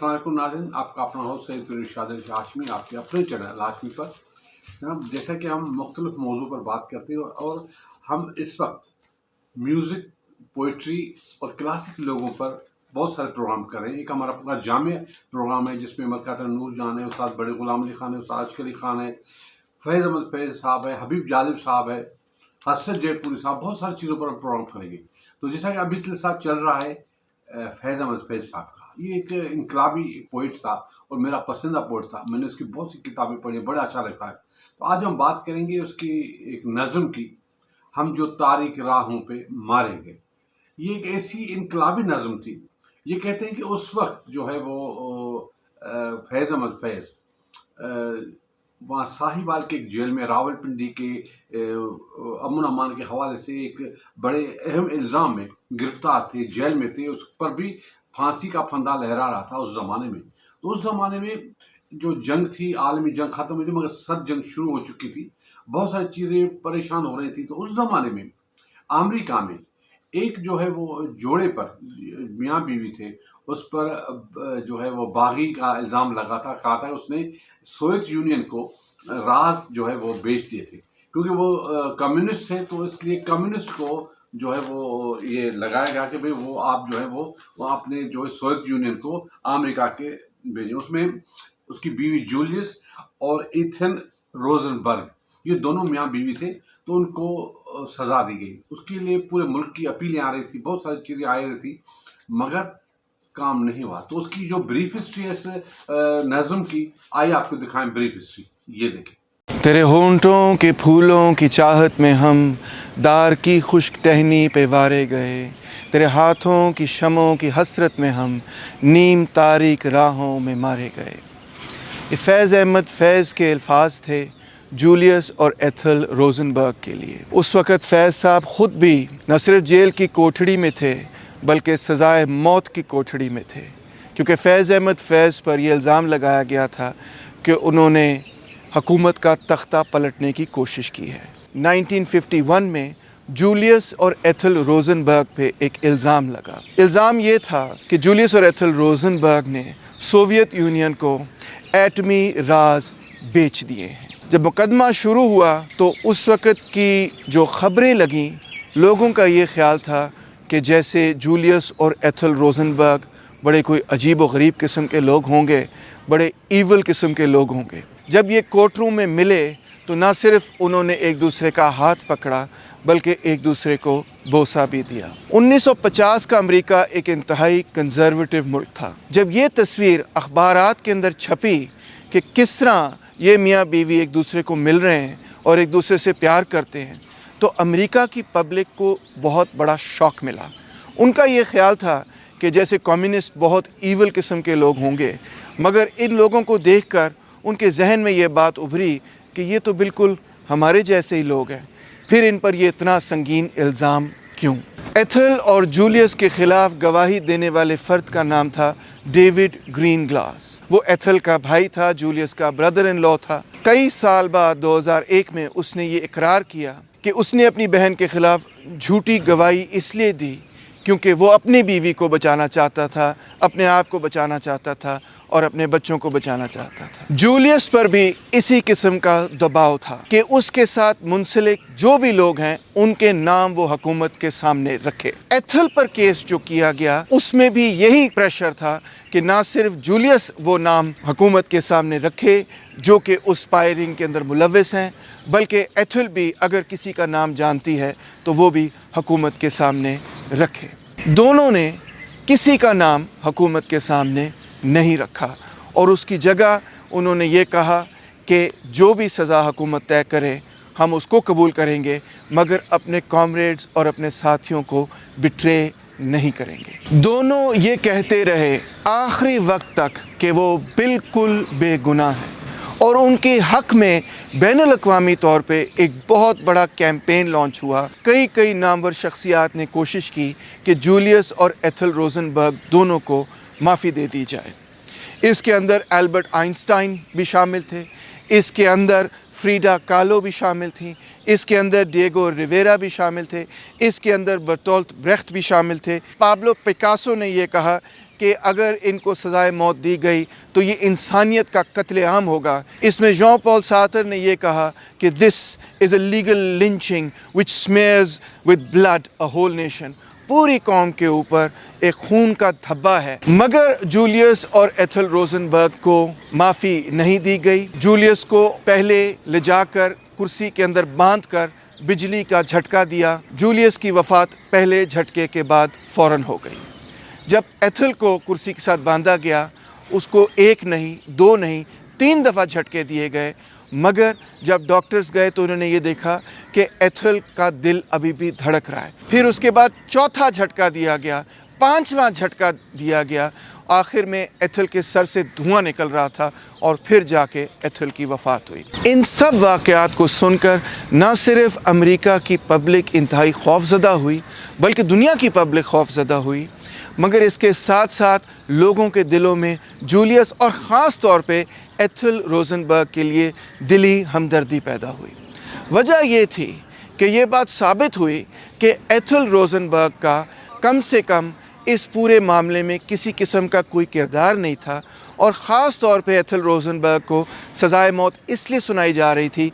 अस्सलाम वालेकुम नाज़रीन, आपका अपना होस्ट सैयद पीर इरशाद अली हाशमी आपके अपने चैनल हाशमी पर। जनाब, जैसा कि हम मुख्तलिफ मौजू पर बात करते हैं और हम इस वक्त म्यूज़िक, पोइट्री और क्लासिक लोगों पर बहुत सारे प्रोग्राम कर रहे हैं। एक हमारा पूरा जामिया प्रोग्राम है जिसमें मरकत नूर जान है, उस्ताद बड़े गुलाम अली खान है, उस्ताद आशिक अली खान है, फैज़ अहमद फैज़ साहब है, हबीब जालिब साहब है, हसरत जयपुरी साहब, बहुत सारी चीज़ों पर हम प्रोग्राम करेंगे। तो जैसा कि अभी सिलसिला चल रहा है फैज़ अहमद फैज़ साहब का, ये एक इनकलाबी पोइट था और मेरा पसंदीदा पोइट था। मैंने उसकी बहुत सी किताबें पढ़ी, बड़ा अच्छा लगता है। तो आज हम बात करेंगे उसकी एक नज़म की, हम जो तारीक राहों पे मारे गए। ये एक ऐसी इनकलाबी नज़म थी। ये कहते हैं कि उस वक्त जो है वो फैज़ अहमद फैज़ वहाँ साहिवाल के एक जेल में रावलपिंडी के अमन अमान के हवाले से एक बड़े अहम इल्ज़ाम में गिरफ्तार थे, जेल में थे। उस पर भी फांसी का फंदा लहरा रहा था उस ज़माने में। तो उस ज़माने में जो जंग थी, आलमी जंग ख़त्म हुई थी मगर सर्द जंग शुरू हो चुकी थी, बहुत सारी चीज़ें परेशान हो रही थी। तो उस ज़माने में अमेरिका में एक जो है वो जोड़े पर, मियाँ बीवी थे, उस पर जो है वो बागी का इल्ज़ाम लगा था। कहा था उसने सोवियत यूनियन को राज जो है वो बेच दिए थे, क्योंकि वो कम्युनिस्ट थे। तो इसलिए कम्युनिस्ट को जो है वो ये लगाया गया कि भाई वो आप जो है वो अपने जो है सोवियत यूनियन को अमेरिका के भेजें। उसमें उसकी बीवी जूलियस और इथन रोजनबर्ग, ये दोनों मियाँ बीवी थे। तो उनको सज़ा दी गई। उसके लिए पूरे मुल्क की अपीलें आ रही थी, बहुत सारी चीज़ें आ रही थी, मगर काम नहीं हुआ। तो उसकी जो ब्रीफ हिस्ट्री है इस नज़म की, आइए आपको दिखाएं ब्रीफ हिस्ट्री। ये देखें। तेरे होंठों के फूलों की चाहत में हम दार की खुश्क टहनी पे वारे गए, तेरे हाथों की शमों की हसरत में हम नीम तारीक राहों में मारे गए। ये फैज़ अहमद फैज़ के अल्फाज थे जूलियस और एथल रोजनबर्ग के लिए। उस वक़्त फैज़ साहब ख़ुद भी न सिर्फ जेल की कोठड़ी में थे बल्कि सज़ाए मौत की कोठड़ी में थे, क्योंकि फैज़ अहमद फैज़ पर यह इल्ज़ाम लगाया गया था कि उन्होंने हुकूमत का तख्ता पलटने की कोशिश की है। 1951 में जूलियस और एथल रोजनबर्ग पे एक इल्ज़ाम लगा। इल्ज़ाम ये था कि जूलियस और एथल रोजनबर्ग ने सोवियत यूनियन को एटमी राज बेच दिए हैं। जब मुकदमा शुरू हुआ तो उस वक़्त की जो ख़बरें लगीं, लोगों का ये ख़्याल था कि जैसे जूलियस और एथल रोजनबर्ग बड़े कोई अजीब व गरीब किस्म के लोग होंगे, बड़े ईवल किस्म के लोग होंगे। जब ये कोर्ट रूम में मिले तो ना सिर्फ उन्होंने एक दूसरे का हाथ पकड़ा बल्कि एक दूसरे को बोसा भी दिया। 1950 का अमेरिका एक इंतहाई कंजर्वेटिव मुल्क था। जब ये तस्वीर अखबारात के अंदर छपी कि किस तरह ये मियाँ बीवी एक दूसरे को मिल रहे हैं और एक दूसरे से प्यार करते हैं, तो अमेरिका की पब्लिक को बहुत बड़ा शॉक मिला। उनका ये ख्याल था कि जैसे कम्युनिस्ट बहुत ईवल किस्म के लोग होंगे, मगर इन लोगों को देखकर उनके जहन में ये बात उभरी कि ये तो बिल्कुल हमारे जैसे ही लोग हैं, फिर इन पर ये इतना संगीन इल्ज़ाम क्यों? एथल और जूलियस के ख़िलाफ़ गवाही देने वाले फ़र्द का नाम था डेविड ग्रीनग्लास। वो एथल का भाई था, जूलियस का ब्रदर इन लॉ था। कई साल बाद 2001 में उसने ये इकरार किया कि उसने अपनी बहन के ख़िलाफ़ झूठी गवाही इसलिए दी क्योंकि वो अपनी बीवी को बचाना चाहता था, अपने आप को बचाना चाहता था और अपने बच्चों को बचाना चाहता था। जूलियस पर भी इसी किस्म का दबाव था कि उसके साथ मुंसलिक जो भी लोग हैं उनके नाम वो हुकूमत के सामने रखे। एथल पर केस जो किया गया उसमें भी यही प्रेशर था कि ना सिर्फ जूलियस वो नाम हुकूमत के सामने रखे जो कि उस फायरिंग के अंदर मुलव्वस हैं, बल्कि एथल भी अगर किसी का नाम जानती है तो वो भी हुकूमत के सामने रखे। दोनों ने किसी का नाम हुकूमत के सामने नहीं रखा और उसकी जगह उन्होंने ये कहा कि जो भी सज़ा हुकूमत तय करे हम उसको कबूल करेंगे, मगर अपने कॉमरेड्स और अपने साथियों को बिट्रे नहीं करेंगे। दोनों ये कहते रहे आखिरी वक्त तक कि वो बिल्कुल बेगुनाह हैं और उनके हक़ में बैनुल-अक़वामी तौर पे एक बहुत बड़ा कैंपेन लॉन्च हुआ। कई नामवर शख्सियात ने कोशिश की कि जूलियस और एथल रोजनबर्ग दोनों को माफ़ी दे दी जाए। इसके अंदर एल्बर्ट आइंस्टाइन भी शामिल थे, इसके अंदर फ्रीडा कालो भी शामिल थी, इसके अंदर डिएगो रिवेरा भी शामिल थे, इसके अंदर बर्तोल्ट ब्रेख्ट भी शामिल थे। पाब्लो पिकासो ने ये कहा कि अगर इनको सज़ाए मौत दी गई तो ये इंसानियत का कत्लेआम होगा। इसमें जॉन पॉल सार्तर ने ये कहा कि this is a legal lynching which smears with blood a whole nation. पूरी कौम के ऊपर एक खून का धब्बा है। मगर जूलियस और एथल रोजनबर्ग को माफ़ी नहीं दी गई। जूलियस को पहले ले जाकर कुर्सी के अंदर बांधकर बिजली का झटका दिया। जूलियस की वफ़ात पहले झटके के बाद फ़ौरन हो गई। जब एथल को कुर्सी के साथ बांधा गया, उसको एक नहीं, दो नहीं, 3 दफ़ा झटके दिए गए। मगर जब डॉक्टर्स गए तो उन्होंने ये देखा कि एथल का दिल अभी भी धड़क रहा है। फिर उसके बाद चौथा झटका दिया गया, 5वां झटका दिया गया। आखिर में एथल के सर से धुआं निकल रहा था और फिर जाके एथल की वफ़ात हुई। इन सब वाक़यात को सुनकर न सिर्फ अमेरिका की पब्लिक इंतहाई खौफज़दा हुई, बल्कि दुनिया की पब्लिक खौफज़दा हुई। मगर इसके साथ साथ लोगों के दिलों में जूलियस और ख़ास तौर पे एथल रोजनबर्ग के लिए दिली हमदर्दी पैदा हुई। वजह ये थी कि ये बात साबित हुई कि एथल रोजनबर्ग का कम से कम इस पूरे मामले में किसी किस्म का कोई किरदार नहीं था, और ख़ास तौर पे एथल रोजनबर्ग को सज़ाए मौत इसलिए सुनाई जा रही थी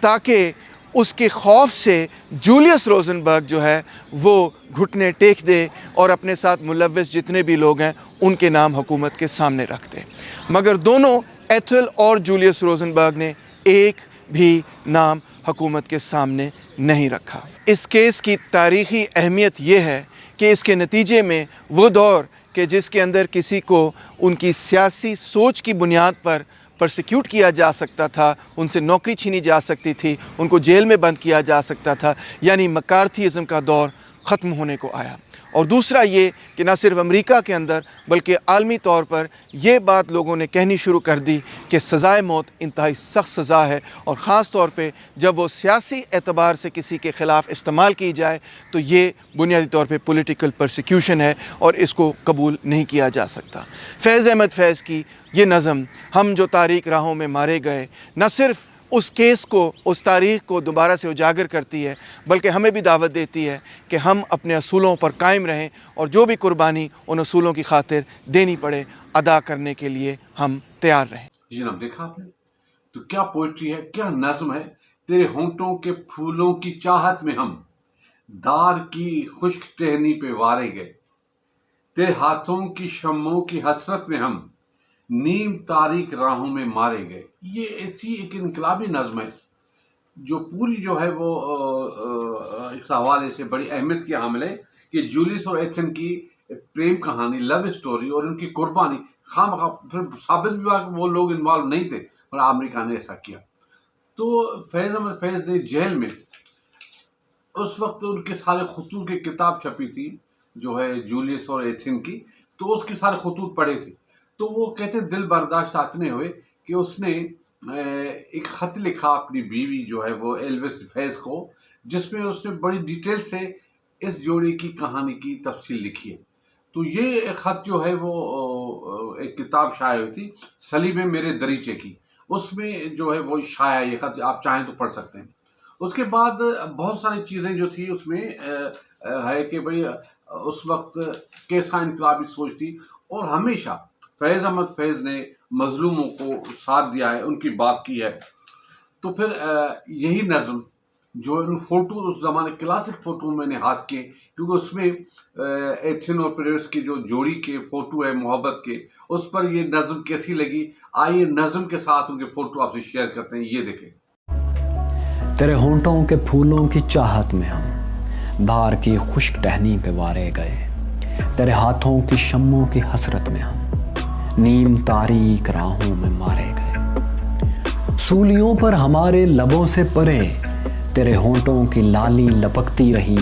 ताकि उसके खौफ से जूलियस रोजनबर्ग जो है वो घुटने टेक दे और अपने साथ मुलव्विस जितने भी लोग हैं उनके नाम हुकूमत के सामने रख दे। मगर दोनों एथल और जूलियस रोजनबर्ग ने एक भी नाम हुकूमत के सामने नहीं रखा। इस केस की तारीख़ी अहमियत ये है कि इसके नतीजे में वो दौर कि जिसके अंदर किसी को उनकी सियासी सोच की बुनियाद पर परसिक्यूट किया जा सकता था, उनसे नौकरी छीनी जा सकती थी, उनको जेल में बंद किया जा सकता था, यानी मकार्थीज़म का दौर ख़त्म होने को आया। और दूसरा ये कि न सिर्फ अमेरिका के अंदर बल्कि आलमी तौर पर यह बात लोगों ने कहनी शुरू कर दी कि सज़ाए मौत इंतहाई सख्त सज़ा है, और ख़ास तौर पे जब वो सियासी एतबार से किसी के ख़िलाफ़ इस्तेमाल की जाए तो ये बुनियादी तौर पे पॉलिटिकल परसिक्यूशन है और इसको कबूल नहीं किया जा सकता। फैज़ अहमद फैज़ की ये नज़म हम जो तारीख़ राहों में मारे गए न सिर्फ़ उस केस को, उस तारीख़ को दोबारा से उजागर करती है, बल्कि हमें भी दावत देती है कि हम अपने असूलों पर कायम रहें और जो भी कुर्बानी उन असूलों की खातिर देनी पड़े अदा करने के लिए हम तैयार रहें। जी जनाब, देखा आपने तो क्या पोइट्री है, क्या नज़्म है। तेरे होंठों के फूलों की चाहत में हम दार की खुश्क टहनी पे वारे गए, तेरे हाथों की शम्मों की हसरत में हम नीम तारीख राहों में मारे गए। ये ऐसी एक इनकलाबी नज़्म है जो पूरी जो है वो इस हवाले से बड़ी अहमियत की हामिल है कि जूलियस और एथन की प्रेम कहानी, लव स्टोरी और उनकी कुर्बानी खामखा फिर साबित भी हुआ कि वो लोग इन्वॉल्व नहीं थे और अमेरिका ने ऐसा किया। तो फैज़ अहमद फैज़ ने जेल में उस वक्त उनके सारे खतूत की किताब छपी थी जो है जूलियस और एथन की, तो उसके सारे खतूत पढ़े थे। तो वो कहते दिल बर्दाश्त इतने हुए कि उसने एक ख़त लिखा अपनी बीवी जो है वो एल्विस फैज़ को, जिसमें उसने बड़ी डिटेल से इस जोड़ी की कहानी की तफसील लिखी है। तो ये ख़त जो है वो एक किताब शाया हुई थी सलीबे मेरे दरीचे की, उसमें जो है वो शाया ये ख़त, आप चाहें तो पढ़ सकते हैं। उसके बाद बहुत सारी चीज़ें जो थी उसमें है कि भाई उस वक्त कैसा इनकलाबी सोच थी, और हमेशा फैज़ अहमद फैज़ ने मजलूमों को साथ दिया है, उनकी बात की है। तो फिर यही नज़्म जो उन फ़ोटो उस ज़माने क्लासिक फ़ोटो मैंने हाथ किए, क्योंकि उसमें एथन और पेरिस की जो जोड़ी के फ़ोटो है मोहब्बत के, उस पर ये नज़्म कैसी लगी, आइए नज़्म के साथ उनके फ़ोटो आपसे शेयर करते हैं। ये देखें। तेरे होंठों के फूलों की चाहत में हम धार की खुश्क टहनी पे वारे गए, तेरे हाथों की शम्मों की हसरत में हम नीम तारीक राहों में मारे गए। सूलियों पर हमारे लबों से परे तेरे होंठों की लाली लपकती रही,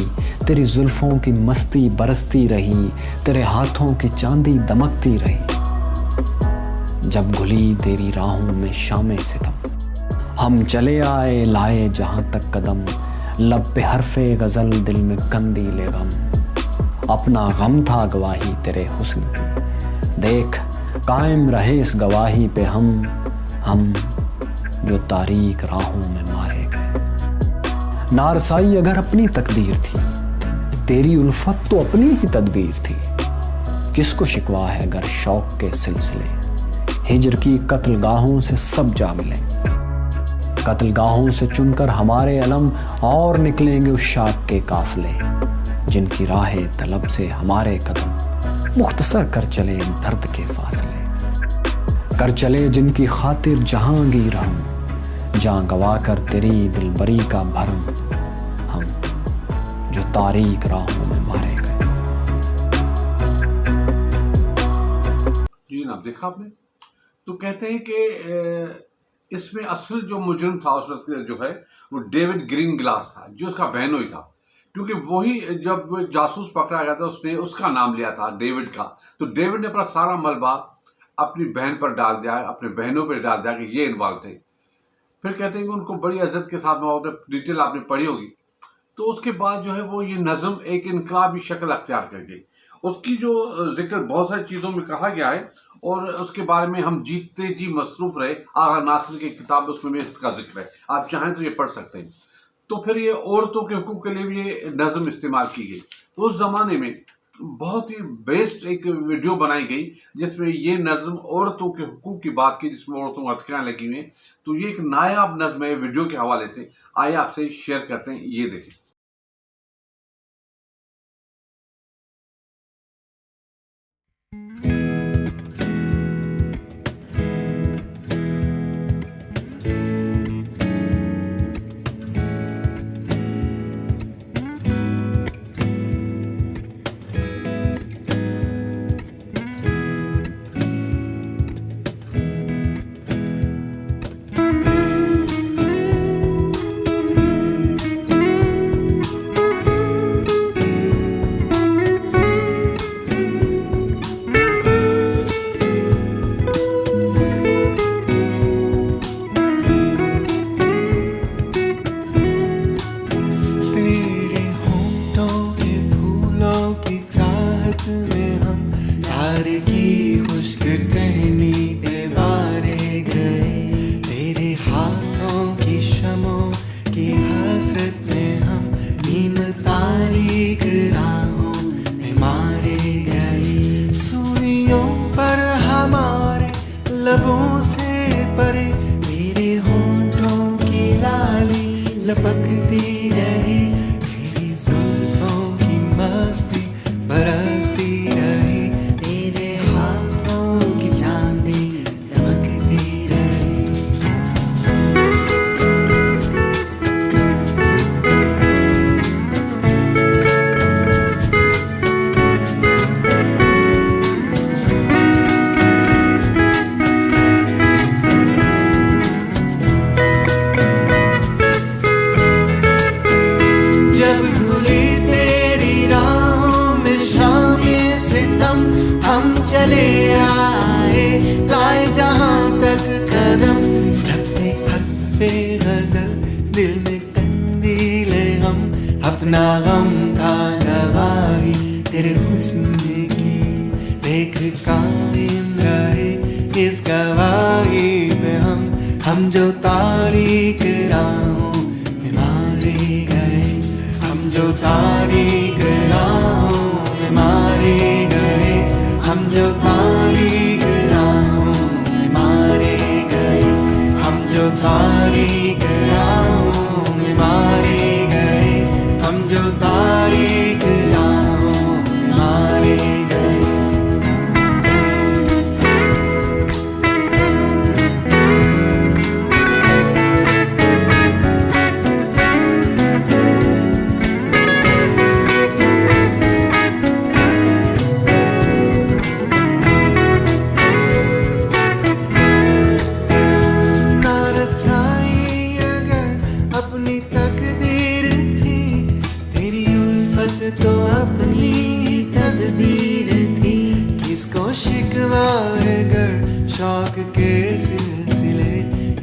तेरी जुल्फों की मस्ती बरसती रही, तेरे हाथों की चांदी दमकती रही। जब घुली तेरी राहों में शामे सितम, हम चले आए लाए जहां तक कदम, लब पे हरफे गजल दिल में कंदीले गम। अपना गम था गवाही तेरे हुस्न की, देख कायम रहे इस गवाही पे हम जो तारीक राहों में मारे गए। नारसाई अगर अपनी तकदीर थी, तेरी उल्फत तो अपनी ही तदबीर थी। किसको शिकवा है अगर शौक के सिलसिले, हिजर की कत्लगाहों से सब जा मिले। कत्लगाहों से चुनकर हमारे अलम और निकलेंगे उस शाख के काफिले, जिनकी राहे तलब से हमारे कदम मुख्तसर कर चले दर्द के फासले। कर चले जिनकी खातिर जहांगीर हम, जान गवा कर तेरी दिलबरी का भरम, हम जो तारीक राहों में मारे गए। जी जनाब, देखा आपने। तो कहते हैं कि इसमें असल जो मुजरिम था उस वक्त जो है वो डेविड ग्रीन ग्लास था, जो उसका बहनोई था, क्योंकि वही जब जासूस पकड़ा गया था उसने उसका नाम लिया था डेविड का। तो डेविड ने अपना सारा मलबा अपनी बहन पर डाल दिया, अपने बहनों पर डाल दिया कि ये इन्वॉल्व थे। फिर कहते हैं कि उनको बड़ी इज्जत के साथ में, डिटेल आपने पढ़ी होगी। तो उसके बाद जो है वो ये नज़म एक इनकलाबी शक्ल अख्तियार कर गई। उसकी जो जिक्र बहुत सारी चीज़ों में कहा गया है और उसके बारे में हम जीते जी मसरूफ रहे, आगा नासिर की किताब उसमें भी इसका जिक्र है, आप चाहें तो ये पढ़ सकते हैं। तो फिर ये औरतों के हुकूक के लिए भी ये नज़म इस्तेमाल की गई। तो उस ज़माने में बहुत ही बेस्ट एक वीडियो बनाई गई जिसमें ये नज़म औरतों के हुकूक की बात की, जिसमें औरतों को हथकड़ियाँ लगी हुई हैं। तो ये एक नायाब नज़म है वीडियो के हवाले से, आइए आपसे शेयर करते हैं, ये देखें। लबों से परे मेरे होंठों की लाली लपकती रही, मेरी जुल्फों की मस्ती बरसती रही, मेरे हाथों की चांदी दमकती रही। हम चले आए लाए जहां तक कदम, रखते हक पे गजल दिल में कंदीले, हम अपना गम का गवाही तेरे हुस्न की देख कायम रहे इस गवाही पे हम जो तारीक राहों में मारे गए, हम जो तारीक राहों में मारे गए, हम जो तारीक राहों में मारे गए, हम जो तारीक राहों में मारे गए, हम जो तारीक राहों में मारे गए। अपनी तकदीर थी, तेरी उल्फत तो अपनी तदबीर थी, किसको शिकवा है गर शौक के सिलसिले,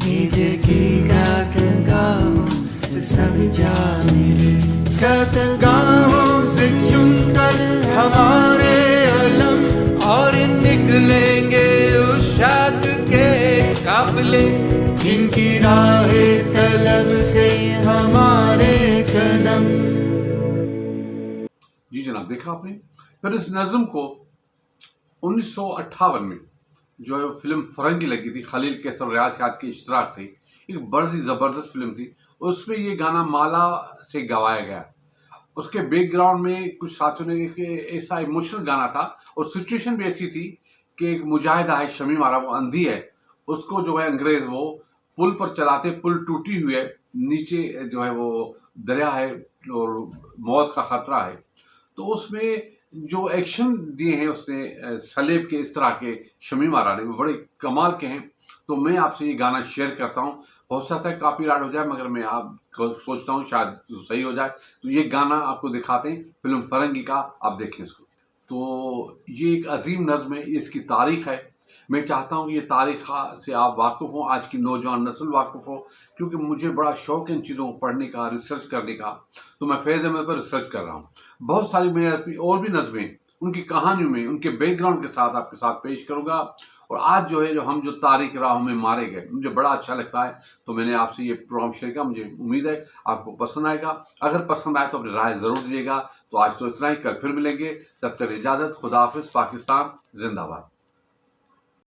हिजर की कत्लगाहों से सब जा मिले, कत्लगाहों से चुनकर हमारे अलम और निकलेंगे उस शाख के काफिले, जिनकी राह तलब से हमारे कदम। जी जनाब, देखा आपने। फिर इस नज़म को 1958 में जो है फिल्म फरंगी लगी थी, खलील कैसर और रियाज शाद के इश्तराक से, एक बड़ी ज़बरदस्त फिल्म थी। उसमें ये गाना माला से गवाया गया। उसके बैकग्राउंड में कुछ साथियों ने एक ऐसा इमोशनल गाना था और सिचुएशन भी ऐसी थी कि एक मुजाहिदा है, शमीम आरा, वो अंधी है, उसको जो है अंग्रेज वो पुल पर चलाते, पुल टूटी हुई है, नीचे जो है वो दरिया है और मौत का खतरा है। तो उसमें जो एक्शन दिए हैं उसने सलेब के इस तरह के शमीम आरा ने, वो बड़े कमाल के हैं। तो मैं आपसे ये गाना शेयर करता हूँ। हो सकता है कॉपीराइट हो जाए, मगर मैं आप सोचता हूँ शायद सही हो जाए। तो ये गाना आपको दिखाते हैं फिल्म फरंगी का, आप देखें इसको। तो ये एक अजीम नज़्म है, इसकी तारीख है। मैं चाहता हूँ कि ये तारीख से आप वाकिफ़ हों, आज की नौजवान नस्ल वाकिफ़ हो, क्योंकि मुझे बड़ा शौक़ है इन चीज़ों को पढ़ने का, रिसर्च करने का। तो मैं फैज़ अहमद पर रिसर्च कर रहा हूँ। बहुत सारी मेरी और भी नज़में उनकी कहानियों में, उनके बैकग्राउंड के साथ आपके साथ पेश करूँगा। और आज जो है, जो हम जो तारीख राहों में मारे गए, मुझे बड़ा अच्छा लगता है। तो मैंने आपसे ये प्रोग्राम शेयर किया। मुझे उम्मीद है आपको पसंद आएगा। अगर पसंद आए तो अपनी राय ज़रूर दीजिएगा। तो आज तो इतना ही, कल फिर मिलेंगे। तब तक इजाज़त, खुदा हाफ़िज़। पाकिस्तान जिंदाबाद।